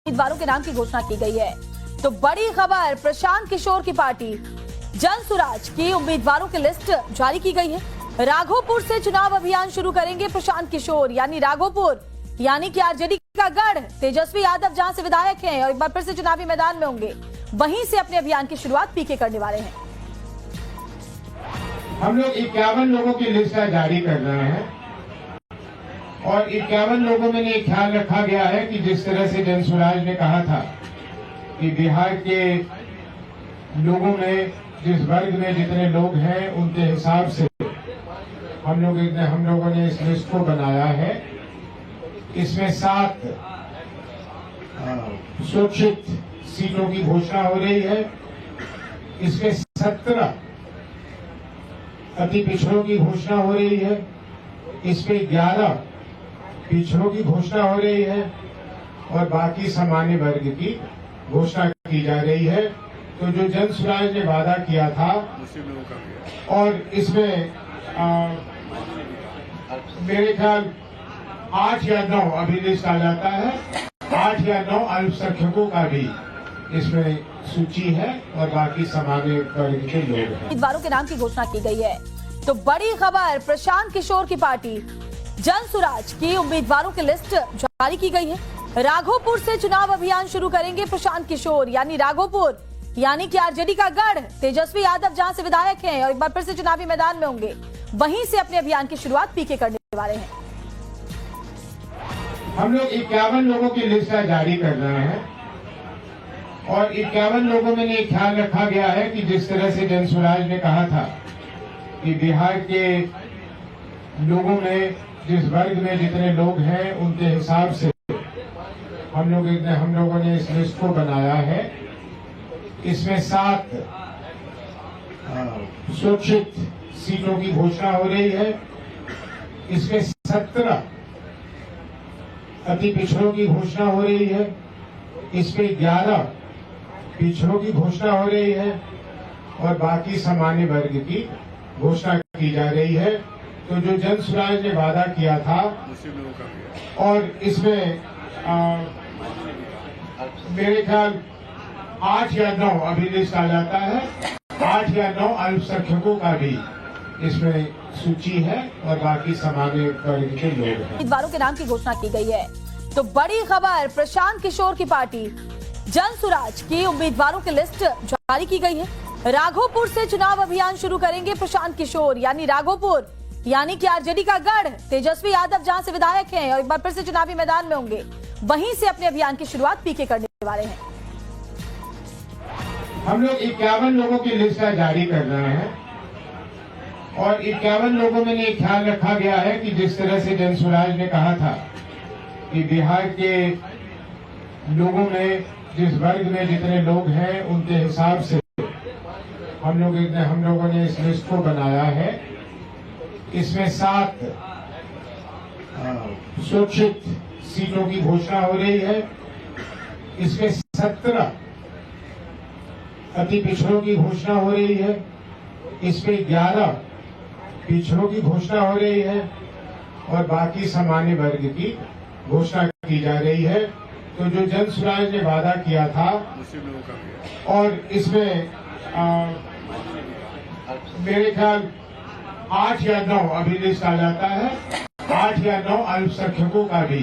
उम्मीदवारों के नाम की घोषणा की गई है। तो बड़ी खबर, प्रशांत किशोर की पार्टी जनसुराज की उम्मीदवारों की लिस्ट जारी की गई है। राघोपुर से चुनाव अभियान शुरू करेंगे प्रशांत किशोर, यानी राघोपुर यानी कि आरजेडी का गढ़। तेजस्वी यादव जहां से विधायक हैं और एक बार फिर से चुनावी मैदान में होंगे, वहीं से अपने अभियान की शुरुआत पीके करने वाले हैं। हम लोग 51 लोगों की लिस्ट जारी कर रहे हैं और 51 लोगों में ये ख्याल रखा गया है कि जिस तरह से जनसुराज ने कहा था कि बिहार के लोगों में, जिस वर्ग में जितने लोग हैं, उनके हिसाब से हम लोगों ने इस लिस्ट को बनाया है। इसमें 7 स्वच्छित सीटों की घोषणा हो रही है। इसमें 17 अति पिछड़ों की घोषणा हो रही है। इसमें 11 पिछड़ों की घोषणा हो रही है और बाकी सामान्य वर्ग की घोषणा की जा रही है। तो जो जनसुराज ने वादा किया था, और इसमें मेरे ख्याल 8 या 9 अभी लिस्ट आ जाता है, 8 या 9 अल्पसंख्यकों का भी इसमें सूची है और बाकी सामान्य वर्ग के लोग हैं। उम्मीदवारों के नाम की घोषणा की गई है। तो बड़ी खबर, प्रशांत किशोर की पार्टी जनसुराज की उम्मीदवारों की लिस्ट जारी की गई है। राघोपुर से चुनाव अभियान शुरू करेंगे प्रशांत किशोर, यानी राघोपुर यानी कि आरजेडी का गढ़। तेजस्वी यादव जहां से विधायक हैं और एक बार फिर से चुनावी मैदान में होंगे, वहीं से अपने अभियान की शुरुआत पीके करने वाले हैं। हम लोग 51 लोगों की लिस्ट जारी कर रहे हैं और 51 लोगों में ये ख्याल रखा गया है कि जिस तरह से जनसुराज ने कहा था कि बिहार के लोगों में, जिस वर्ग में जितने लोग हैं, उनके हिसाब से हम लोगों ने इस लिस्ट को बनाया है। इसमें 7 स्वच्छित सीटों की घोषणा हो रही है। इसमें 17 अति पिछड़ों की घोषणा हो रही है। इसमें 11 पिछड़ों की घोषणा हो रही है और बाकी सामान्य वर्ग की घोषणा की जा रही है। तो जो जनसुराज ने वादा किया था, और इसमें मेरे ख्याल 8 या 9 अभी लिस्ट आ जाता है, 8 या 9 अल्पसंख्यकों का भी इसमें सूची है और बाकी सामान्य वर्ग के लोग हैं। उम्मीदवारों के नाम की घोषणा की गई है। तो बड़ी खबर, प्रशांत किशोर की पार्टी जनसुराज की उम्मीदवारों की लिस्ट जारी की गई है। राघोपुर से चुनाव अभियान शुरू करेंगे प्रशांत किशोर, यानी राघोपुर यानी कि आरजेडी का गढ़। तेजस्वी यादव जहां से विधायक हैं और एक बार फिर से चुनावी मैदान में होंगे, वहीं से अपने अभियान की शुरुआत पीके करने वाले हैं। हम लोग 51 लोगों की लिस्ट जारी कर रहे हैं और 51 लोगों में ये ख्याल रखा गया है कि जिस तरह से जनसुराज ने कहा था कि बिहार के लोगों में, जिस वर्ग में जितने लोग हैं, उनके हिसाब से हम लोगों ने इस लिस्ट को बनाया है। इसमें 7 स्वच्छित सीटों की घोषणा हो रही है। इसमें 17 अति पिछड़ों की घोषणा हो रही है। इसमें 11 पिछड़ों की घोषणा हो रही है और बाकी सामान्य वर्ग की घोषणा की जा रही है। तो जो जनसुराज ने वादा किया था, और इसमें मेरे ख्याल 8 या 9 अभी लिस्ट आ जाता है, 8 या 9 अल्पसंख्यकों का भी